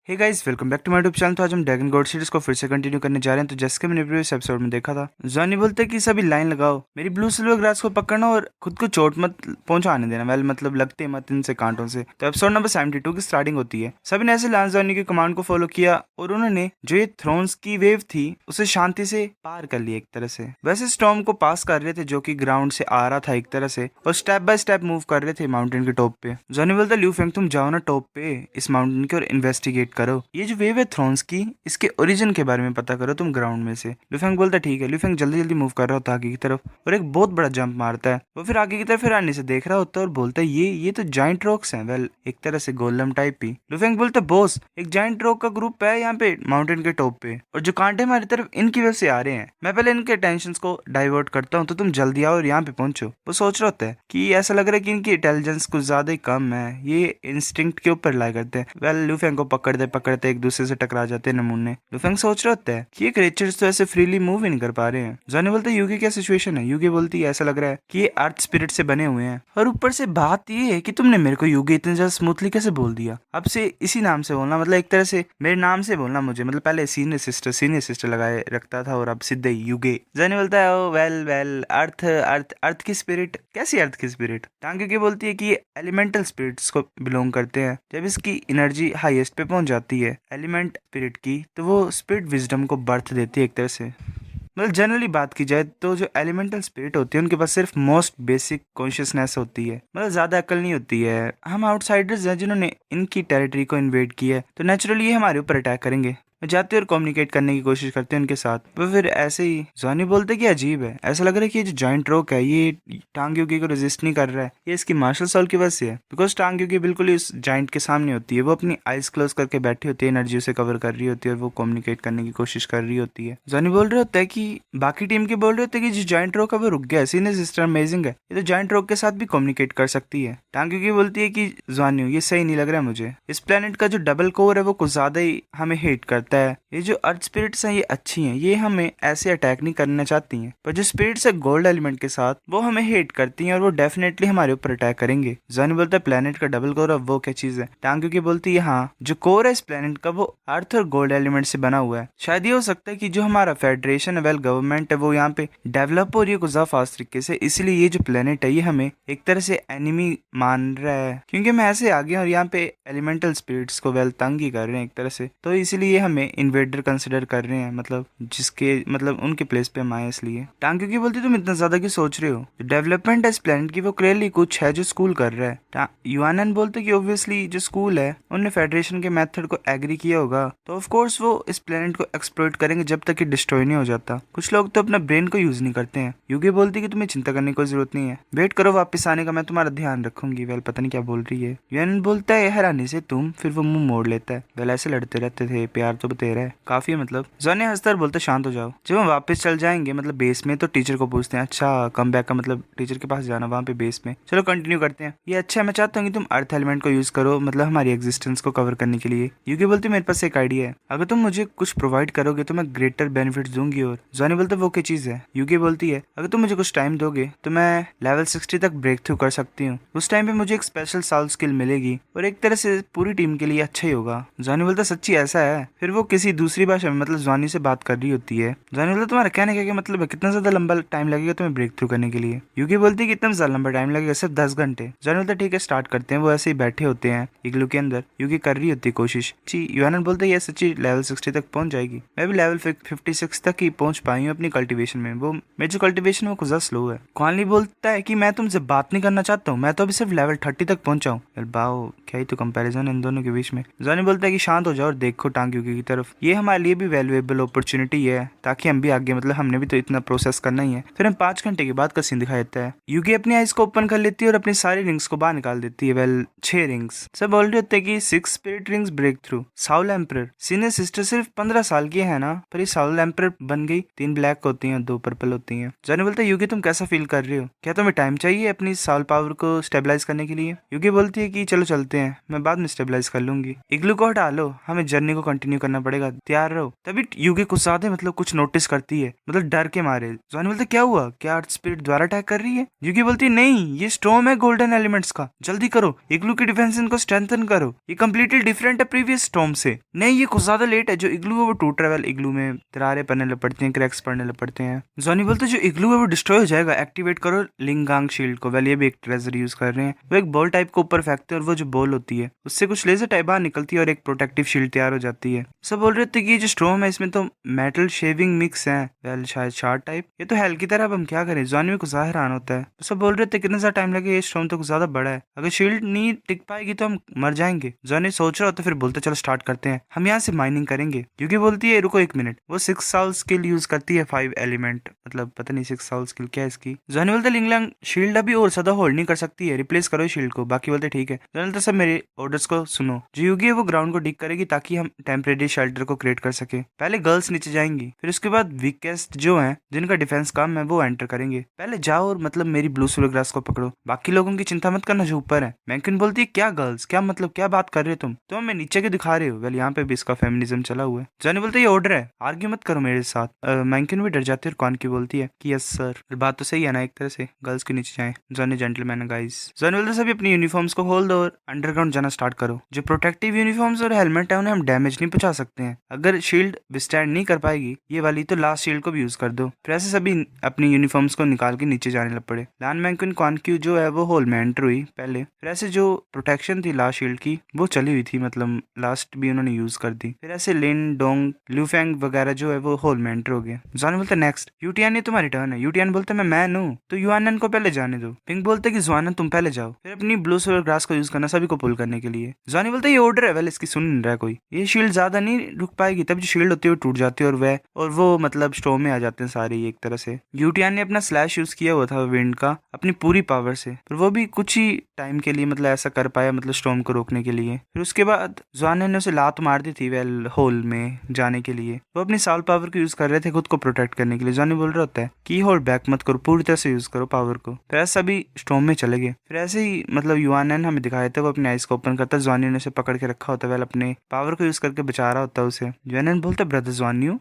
Hey guys, welcome back to my YouTube channel. तो आज हम ड्रैगन गॉड सीरीज को फिर से कंटिन्यू करने जा रहे हैं। तो जैसे कि मैंने प्रीवियस एपिसोड में देखा था, जॉनी बोलते हैं कि सभी लाइन लगाओ, मेरी ब्लू सिल्वर ग्रास को पकड़ना और खुद को चोट मत पहुंचाने देना। वेल मतलब लगते मत इनसे कांटों से। तो एपिसोड नंबर 72 की स्टार्टिंग होती है। सभी ने ऐसे लांस जॉनी की कमांड को फॉलो किया और उन्होंने जो ये थ्रोन्स की वेव थी उसे शांति से पार कर लिया एक तरह से। वैसे स्टॉर्म को पास कर रहे थे जो कि ग्राउंड से आ रहा था एक तरह से, और स्टेप बाय स्टेप मूव कर रहे थे माउंटेन के टॉप पे। जॉनी बोलता ल्यू फेंग तुम जाओ ना टॉप पे इस माउंटेन के और इन्वेस्टिगेट करो, ये जो वेव है थ्रोन्स की इसके ओरिजिन के बारे में पता करो तुम ग्राउंड में से। लुफेंग बोलता ठीक है। लुफेंग जल्दी जल्दी मूव कर रहा होता है आगे की तरफ और एक बहुत बड़ा जंप मारता है। वो फिर आगे की तरफ फिर आने से देख रहा होता है और बोलता है ये तो जाइंट रॉक्स हैं। वेल एक तरह से गोलम टाइप ही। लुफेंग बोलता बॉस एक जाइंट रॉक का ग्रुप है यहाँ पे माउंटेन के टॉप पे, और जो कांटे हमारी तरफ इनकी वजह से आ रहे हैं। मैं पहले इनके टेंशन को डाइवर्ट करता हूँ, तो तुम जल्दी आओ और यहाँ पे पहुंचो। वो सोच रहा होता है कि ऐसा लग रहा है कि इनकी इंटेलिजेंस कुछ ज्यादा ही कम है, ये इंस्टिंक्ट के ऊपर लाई करते हैं। वेल लुफेंग को पकड़ते पकड़ते एक दूसरे से टकरा जाते हैं नमूने। लुफेंग सोच रहा होता है कि ये क्रिएचर्स तो ऐसे फ्रीली मूव ही नहीं कर पा रहे हैं। जॉनी बोलते यूगी क्या सिचुएशन है। यूगी बोलती है ऐसा लग रहा है कि ये अर्थ स्पिरिट से बने हुए हैं, और ऊपर से बात ये है कि तुमने मेरे को यूगी इतने ज्यादा स्मूथली कैसे बोल दिया। अब से इसी नाम से बोलना, मतलब एक तरह से मेरे नाम से बोलना मुझे, मतलब पहले सीनियर सिस्टर लगाए रखता था और अब सीधे यूगे। जॉनी बोलता है ओ वेल वेल अर्थ अर्थ अर्थ की स्पिरिट। कैसी अर्थ की स्पिरिट। टांग की बोलती है कि ये एलिमेंटल स्पिरिट्स को बिलोंग करते हैं। जब इसकी एनर्जी हाईएस्ट पे पहुंच जाती है एलिमेंट स्पिरिट की, तो वो स्पिरिट विजडम को बर्थ देती है एक तरह से। मतलब जनरली बात की जाए तो जो एलिमेंटल स्पिरिट होती है उनके पास सिर्फ मोस्ट बेसिक कॉन्शियसनेस होती है, मतलब ज्यादा अकल नहीं होती है। हम आउटसाइडर्स हैं जिन्होंने इनकी टेरिटरी को इन्वेड किया है, तो नेचुरली ये हमारे ऊपर अटैक करेंगे। मैं जाते और कम्युनिकेट करने की कोशिश करते हैं उनके साथ। वो फिर ऐसे ही जॉनी बोलते कि अजीब है, ऐसा लग रहा है कि ये जो जॉइंट रॉक है ये टांग युगी को रेजिस्ट नहीं कर रहा है, ये इसकी मार्शल सॉल की वजह से है। बिकॉज टांग युगी बिल्कुल ही उस जॉइंट के सामने होती है, वो अपनी आइज क्लोज करके बैठी होती है, एनर्जी उसे कवर कर रही होती है और वो कम्युनिकेट करने की कोशिश कर रही होती है। जॉनी बोल रहे होता है कि बाकी टीम के बोल रहे होते हैं कि जो जॉइंट रॉक है वो रुक गया, सीनियर सिस्टर अमेजिंग है, ये तो जॉइंट रॉक के साथ भी कम्युनिकेट कर सकती है। टांग युगी बोलती है कि जॉनी ये सही नहीं लग रहा है मुझे, इस प्लेनेट का जो डबल कोर है वो कुछ ज्यादा ही हमें हेट करता है। ये जो अर्थ स्पिरिट्स हैं ये अच्छी हैं, ये हमें ऐसे अटैक नहीं करना चाहती हैं, पर जो स्पिरिट्स है गोल्ड एलिमेंट के साथ वो हमें हेट करती हैं और वो डेफिनेटली हमारे ऊपर अटैक करेंगे। जॉनी बोलता है प्लेनेट का डबल कोर अब वो क्या चीज है। टांग की बोलती है हाँ जो कोर है इस प्लेनेट का वो अर्थ और गोल्ड एलिमेंट से बना हुआ है। शायद ये हो सकता है कि जो हमारा फेडरेशन है, वेल गवर्नमेंट है, वो यहाँ पे डेवलप हो रही है कुछ ज्यादा फास्ट तरीके से, इसलिए ये जो प्लेनेट है ये हमें एक तरह से एनिमी मान रहा है, क्योंकि हम ऐसे आ गए और यहाँ पे एलिमेंटल स्पिरिट्स को वेल तंग ही कर रहे हैं एक तरह से। तो इसलिए हमें इन्वेडर कंसिडर कर रहे हैं, मतलब जिसके मतलब उनके प्लेस पे हम आए इसलिए। टांग की बोलती तुम इतना ज्यादा क्यों सोच रहे हो, डेवलपमेंट है इस प्लेनेट की वो क्लियरली कुछ है जो स्कूल कर रहा है। युआनन बोलते कि ऑब्वियसली जो स्कूल है उन्होंने फेडरेशन के मेथड को एग्री किया होगा, तो ऑफ कोर्स वो इस प्लेनेट को एक्सप्लॉइट करेंगे जब तक कि डिस्ट्रॉय नहीं हो जाता। कुछ लोग तो अपना ब्रेन को यूज नहीं करते हैं। युगी बोलती कि तुम्हें चिंता करने की कोई जरूरत नहीं है, वेट करो वापस आने का, मैं तुम्हारा ध्यान रखूंगी। वेल पता नहीं क्या बोल रही है। युआनन बोलता है हैरानी से तुम, फिर वो मुंह मोड़ लेता है। वेल ऐसे लड़ते रहते थे, प्यार तो बतेरा है काफी, मतलब। जॉनी हंसता बोलते शांत हो जाओ। जब हम वापस चल जाएंगे मतलब बेस में, तो टीचर को पूछते हैं अच्छा कम बैक का मतलब टीचर के पास जाना वहाँ पे बेस में। चलो कंटिन्यू करते हैं। ये अच्छा है, मैं चाहता हूँ कि तुम अर्थ एलिमेंट को यूज करो, मतलब हमारी एग्जिस्टेंस को कवर करने के लिए। यूकी बोलती मेरे पास एक आइडिया है, अगर तुम मुझे कुछ प्रोवाइड करोगे तो मैं ग्रेटर बेनिफिट दूंगी। और जॉनी बोलते वो क्या चीज है। यूकी बोलती है अगर तुम मुझे कुछ टाइम दोगे तो मैं लेवल 60 तक ब्रेक थ्रू कर सकती हूँ। उस टाइम पे मुझे एक स्पेशल साल स्किल मिलेगी और एक तरह से पूरी टीम के लिए अच्छा ही होगा। जॉनी बोलता सच्ची ऐसा है। फिर वो किसी दूसरी भाषा में मतलब जॉनी से बात कर रही होती है। जॉनी बोलता तुम्हारा कहने का मतलब है कितना ज्यादा लंबा टाइम लगेगा तुम्हें ब्रेक थ्रू करने के लिए। यूकी बोलती है कितना ज्यादा लंबा टाइम लगेगा, सिर्फ 10 घंटे। जॉनी बोलता ठीक है स्टार्ट करते हैं। वो ऐसे ही बैठे होते हैं इग्लू के अंदर, यूकी कर रही होती है कोशिश। जी युआनन बोलता है ये सच्ची लेवल 60 तक पहुंच जाएगी। मैं भी लेवल 56 तक ही पहुंच पाई हूँ अपनी कल्टिवेशन में, वो मेरी जो कल्टिवेशन है वो कुछ स्लो है। क्वानली बोलता है कि मैं तुमसे बात नहीं करना चाहता हूँ, मैं तो अभी सिर्फ लेवल 30 तक पहुंचा हूँ। बाओ क्या ही तो कंपैरिजन है इन दोनों के बीच में। जॉनी बोलता है कि शांत हो जाओ और देखो टांग यूकी की तरफ, ये हमारे लिए भी वैल्यूएबल अपॉर्चुनिटी है ताकि हम भी आगे, मतलब हमने भी तो इतना प्रोसेस करना ही है। फिर हम 5 घंटे के बाद का सीन दिखाई देता है। यूकी अपनी आइज को ओपन कर लेती है और अपनी सारी रिंग्स को बाहर निकाल देती है। Well 6 rings. सब बोल रहे होते हैं कि 6 spirit rings break through. Soul emperor senior sister सिर्फ 15 साल की है ना, पर ये साउल एम्परर बन गई। 3 ब्लैक होती हैं 2 पर्पल होती हैं। जॉनी बोलता है यूकी तुम कैसा फील कर रही हो, क्या तुम्हें टाइम चाहिए अपनी साउल पावर को स्टेबलाइज करने के लिए। यूकी बोलती है कि चलो चलते हैं, मैं बाद में स्टेबलाइज कर लूंगी। इग्लू को हटा लो, हमें जर्नी को कंटिन्यू करना करना पड़ेगा, तैयार रहो। तभी युगे कुछ ज्यादा मतलब कुछ नोटिस करती है, मतलब डर के मारे। जॉनी बोलते क्या हुआ, क्या अर्थ स्पिरिट द्वारा अटैक कर रही है? युगी बोलती है नहीं, ये स्टॉर्म है गोल्डन एलिमेंट्स का, जल्दी करो, इग्लू की डिफेंस इनको स्ट्रेंथन करो, ये कम्प्लीटली डिफरेंट है प्रीवियस स्टॉर्म से। नहीं, ये कुछ ज्यादा लेट है, जो इग्लू है वो टूट रहा है, इग्लू में दरारें पड़ने लग पड़ती हैं, क्रैक्स पड़ने लग पड़ते हैं। जॉनी बोलते जो इग्लू है वो डिस्ट्रॉय हो जाएगा, एक्टिवेट करो लिंगांग शील्ड को। वेल ये भी एक ट्रेजर यूज कर रहे हैं। वो एक बॉल टाइप को ऊपर फेंकते हैं और वो जो बॉल होती है उससे कुछ लेजर टाइप बाहर निकलती है और एक प्रोटेक्टिव शील्ड तैयार हो जाती है। सब बोल रहे थे कि ये जो स्टॉर्म है इसमें तो मेटल शेविंग मिक्स है, वेल शायद शार्ट टाइप, ये तो हेल की तरह, अब हम क्या करें? जॉनी में कुछ हैरान होता है। तो सब बोल रहे थे कितना सा टाइम लगे, ये स्टॉर्म तो कुछ ज्यादा बड़ा है, अगर शील्ड नहीं टिक पाएगी तो हम मर जाएंगे। जॉनी सोच रहा होता है, फिर बोलते चलो स्टार्ट करते हैं, हम यहाँ से माइनिंग करेंगे। क्योंकि बोलती है रुको 1 मिनट, वो 6 साल स्किल यूज करती है 5 एलिमेंट, मतलब पता नहीं 6 साल स्किल क्या है इसकी। जॉनी बोलते लिंगलांग शील्ड अभी और ज्यादा होल्ड नहीं कर सकती है, रिप्लेस करो शील्ड को। बाकी बोलते ठीक है। जॉनी बोलते सब मेरे ऑर्डर्स को सुनो। जो युगी है वो ग्राउंड को डिग करेगी ताकि हम टेम्परेरी शेल्टर को क्रिएट कर सके। पहले गर्ल्स नीचे जाएंगी, फिर उसके बाद वीकेस्ट जो है जिनका डिफेंस कम है वो एंटर करेंगे। पहले जाओ और मतलब मेरी ब्लू सिल्वर ग्रास को पकड़ो, बाकी लोगों की चिंता मत करना जो ऊपर है। मैंकिन बोलती है क्या गर्ल्स, क्या मतलब क्या बात कर रहे हो तुम हमें नीचे के दिखा रहे हो? वेल यहाँ पे भी इसका फेमिनिज्म चला हुआ है। जॉनी बोलते ये ऑर्डर है, आर्ग्यू मत करो मेरे साथ। मैंकिन भी डर जाती है और कॉन की बोलती है कि यस सर। बात तो सही है ना, एक तरह से गर्ल्स के नीचे जाए। जॉनी जेंटलमैन है गाइस। जॉनी बोलते सभी अपनी यूनिफॉर्म्स को खोल दो और अंडरग्राउंड जाना स्टार्ट करो। जो प्रोटेक्टिव यूनिफॉर्म्स और हेलमेट है उन्हें हम डैमेज नहीं पहुंचा सकते हैं, अगर शील्ड विस्टैंड नहीं कर पाएगी ये वाली तो लास्ट शील्ड को भी यूज कर दो। फिर ऐसे सभी अपनी यूनिफॉर्म्स को निकाल के नीचे जाने लग पड़े। लान मैंकिन कॉन्क्यू जो है वो होल में एंटर हुई पहले, फिर ऐसे जो प्रोटेक्शन थी लास्ट शील्ड की वो चली हुई थी, मतलब लास्ट भी उन्होंने यूज कर दी। फिर ऐसे लिन डोंग लूफेंग वगैरह जो है वो होल में एंटर हो गए। जॉनी बोलते नेक्स्ट यूटियान, ये तुम्हारी टर्न है। यूटियान बोलते मैं मैन हूँ तो युआनन को पहले जाने दो। पिंक बोलते कि जुआनन तुम पहले जाओ, फिर अपनी ब्लू सिल्वर ग्रास को यूज करना सभी को पुल करने के लिए। जॉनी बोलते ये ऑर्डर है, वेल इसकी सुन नहीं रहा है कोई, ये शील्ड ज्यादा नहीं रुक पाएगी, तब जो शील्ड होती है वो टूट जाती है और वो मतलब स्टॉर्म में आ जाते हैं सारे एक तरह से। यूटियान ने अपना स्लैश यूज किया हुआ था विंड का अपनी पूरी पावर से, पर वो भी कुछ ही टाइम के लिए मतलब ऐसा कर पाया, मतलब स्टॉर्म को रोकने के लिए। फिर उसके बाद जुआनन ने उसे लात मार दी थी वेल होल में जाने के लिए। वो अपनी साल पावर को यूज कर रहे थे खुद को प्रोटेक्ट करने के लिए। जॉनी बोल रहा होता है कि होल्ड बैक मत करो, पूरी तरह से यूज करो पावर को। फिर ऐसा भी स्टॉर्म में चले गए। फिर ऐसे ही मतलब युआनन हमें दिखाया था वो अपने आइस को ओपन करता है, जॉनी ने उसे पकड़ के रखा होता है, वेल अपने पावर को यूज करके बचा रहा होता है उसे। युआनन बोलता है ब्रदर जॉनियो।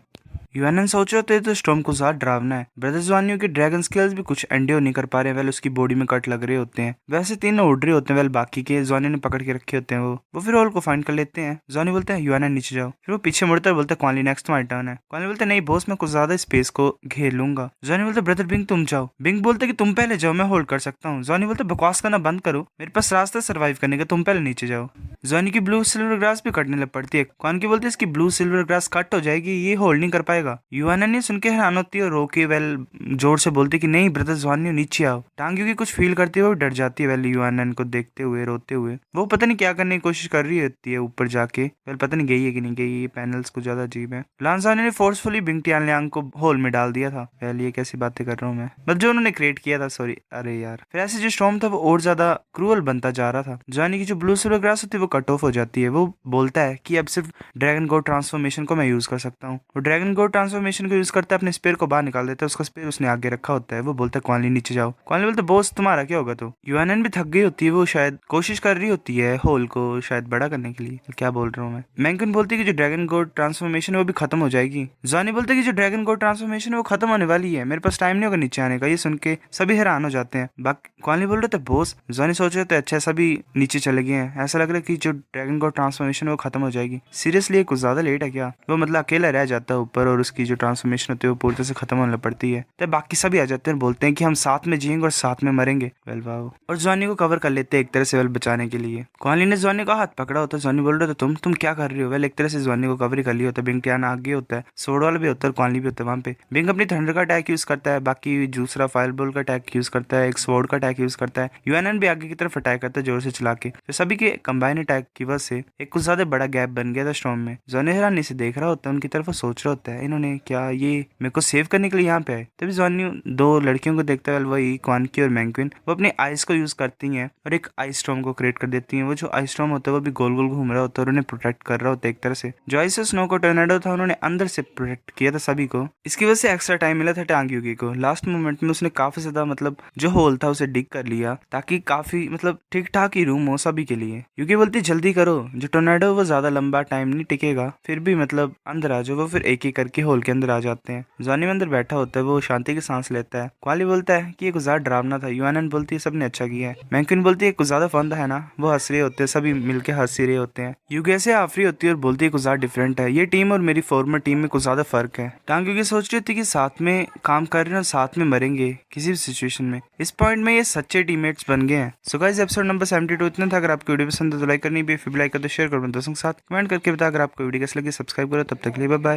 युआनन सोच रहे थे तो स्टॉर्म को ज्यादा डरावना है। ब्रदर जॉनियो के ड्रैगन स्किल्स भी कुछ एंड्योर नहीं कर पा रहे हैं, वेल उसकी बॉडी में कट लग रहे होते हैं। वैसे 3 उड़ रहे होते हैं, वेल बाकी के जॉनी ने पकड़ के रखे होते हैं। वो फिर होल को फाइंड कर लेते हैं। जॉनी बोलते हैं युआनन नीचे जाओ, फिर वो पीछे मुड़ता है, बोलते हैं क्वानली नेक्स्ट तुम्हारी टर्न है। क्वानली बोलते नहीं बॉस मैं कुछ ज्यादा स्पेस को घेर लूंगा। जॉनी बोलते ब्रदर बिंग तुम जाओ। बिंग बोलते कि तुम पहले जाओ, मैं होल्ड कर सकता हूँ। जॉनी बोलते बकवास करना बंद करो, मेरे पास रास्ता सर्वाइव करने का, तुम पहले नीचे जाओ। जॉनी की ब्लू सिल्वर ग्रास भी कटने लग पड़ती है। कौन की बोलती है इसकी ब्लू सिल्वर ग्रास कट हो जाएगी, ये होल्ड नहीं कर पाएगा। युआनन ने सुन के हैरान होती है और रोके वेल जोर से बोलती कि नहीं ब्रदर जॉनी नीचे आओ। टांगियों की कुछ फील करती हुए डर जाती है वेल युआनन को देखते हुए रोते हुए। वो पता नहीं क्या करने की कोशिश कर रही होती है ऊपर जाके, वेल पता नहीं गई है कि नहीं गई, ये पैनल्स कुछ ज्यादा अजीब है। लांसानी ने फोर्सफुली बिंग टियानलियांग को होल में डाल दिया था। वेल ये कैसी बातें कर रहा हूँ मैं, मतलब जो उन्होंने क्रिएट किया था, सॉरी। अरे यार फिर ऐसे जो स्टॉर्म था वो और ज्यादा क्रूअल बनता जा रहा था। जॉनी की जो ब्लू सिल्वर ग्रास होती है वो कट ऑफ हो जाती है। वो बोलता है कि अब सिर्फ ड्रैगन गोड ट्रांसफॉर्मेशन को मैं यूज कर सकता हूँ। वो ड्रैगन गोड ट्रांसफॉर्मेशन को यूज करता है, अपने स्पेयर को बाहर निकाल देता है, उसका स्पेयर उसने आगे रखा होता है। वो बोलता है क्वानली नीचे जाओ। क्वानली बोलता है बॉस तुम्हारा क्या होगा? तो युआनन भी थक गई होती है, वो शायद कोशिश कर रही होती है होल को शायद बड़ा करने के लिए। क्या बोल रहा हूँ मैं। मैंकिन बोलती है कि जो ड्रैगन गोड ट्रांसफॉर्मेशन है वो भी खत्म हो जाएगी। जॉनी बोलते है कि जो ड्रैगन गोड ट्रांसफॉर्मेशन है वो खत्म होने वाली है, मेरे पास टाइम नहीं होगा नीचे आने का। ये सुन के सभी हैरान हो जाते हैं। बाकी क्वानली बोल रहे थे बॉस। जॉनी सोच रहे थे अच्छा सभी नीचे चले गए हैं, ऐसा लग रहा है कि जो ड्रैगन गोड ट्रांसफॉर्मेशन है वो खत्म हो जाएगी। सीरियसली कुछ ज्यादा लेट है क्या? वो मतलब अकेला रह जाता है ऊपर और उसकी जो ट्रांसफॉर्मेशन होती है वो पूरी तरह से खत्म होने पड़ती है। तो बाकी सभी आ जाते हैं, बोलते हैं कि हम साथ में जिएंगे और साथ में मरेंगे। वेल वाह। और जॉनी को कवर कर लेते हैं एक तरह से वेल बचाने के लिए। क्वानली ने जॉनी का हाथ पकड़ा होता है। जॉनी बोल रहे थे तुम क्या कर रही हो? वेल एक तरह से जॉनी को कवर कर लिया होता है। बिंग टियान आगे होता है, सोड वाला भी होता है, क्वानली भी होता है वहाँ पे। बिंग अपनी थंडर का अटैक यूज करता है, बाकी दूसरा फायर बॉल का अटैक यूज करता है, एक स्वॉर्ड का अटैक यूज करता है। युआनन भी आगे की तरफ अटैक करता है जोर से चला के। तो सभी के कंबाइन अटैक की वजह से एक कुछ ज्यादा बड़ा गैप बन गया था स्टॉर्म में। जॉनी हैरानी से देख रहा होता है उनकी तरफ, सोच रहा होता है इन्होंने क्या ये मेरे को सेव करने के लिए यहाँ पे आए। तभी जॉनी दो लड़कियों को देखता है, वही क्वानकी और मैंक्विन। वो अपनी आइस को यूज करती हैं और एक आइस स्टॉर्म को क्रिएट कर देती हैं। वो जो आइस स्टॉर्म होता है वो भी गोल गोल घूम रहा होता है और उन्हें प्रोटेक्ट कर रहा होता है एक तरह से। जो आइस स्नो को टोर्नेडो था उन्होंने अंदर से प्रोटेक्ट किया था सभी को। इसकी वजह से एक्स्ट्रा टाइम मिला था टांग युगी को। लास्ट मोमेंट में उसने काफी ज्यादा मतलब जो होल था उसे डिग कर लिया ताकि काफी मतलब ठीक ठाक ही रूम हो सभी के लिए। युगी बोलती जल्दी करो, जो टोर्नेडो वो ज्यादा लंबा टाइम नहीं टिकेगा, फिर भी मतलब अंदर आ जाओ। वो फिर एक एक करके होल के अंदर आ जाते हैं। जॉनी में अंदर बैठा होता है, वो शांति की सांस लेता है। क्वाली बोलता है कि ये कुछ ज्यादा डरावना था। यूएनएन बोलती है सबने अच्छा किया है। मैंक्विन बोलती है कुछ ज्यादा फन था है ना। वो हंस रहे होते हैं, सभी मिलके हंस ही रहे होते हैं। युगी से आफरी होती है और बोलती है कुछ ज्यादा डिफरेंट है ये टीम और मेरी फॉर्मर टीम में कुछ ज्यादा फर्क है। टांग युगी सोच रही थी कि साथ में काम कर रहे हैं और साथ में मरेंगे किसी भी सिचुएशन में। इस पॉइंट में ये सच्चे टीममेट्स बन गए हैं। सो गाइस एपिसोड नंबर 72 इतना था। अगर आपको वीडियो पसंद है तो लाइक करनी भी, फिर लाइक कर दो, शेयर करो दोस्तों के साथ, कमेंट करके बता। अगर आपको वीडियो कैसी लगी सब्सक्राइब करो। तब तक के लिए बाय बाय।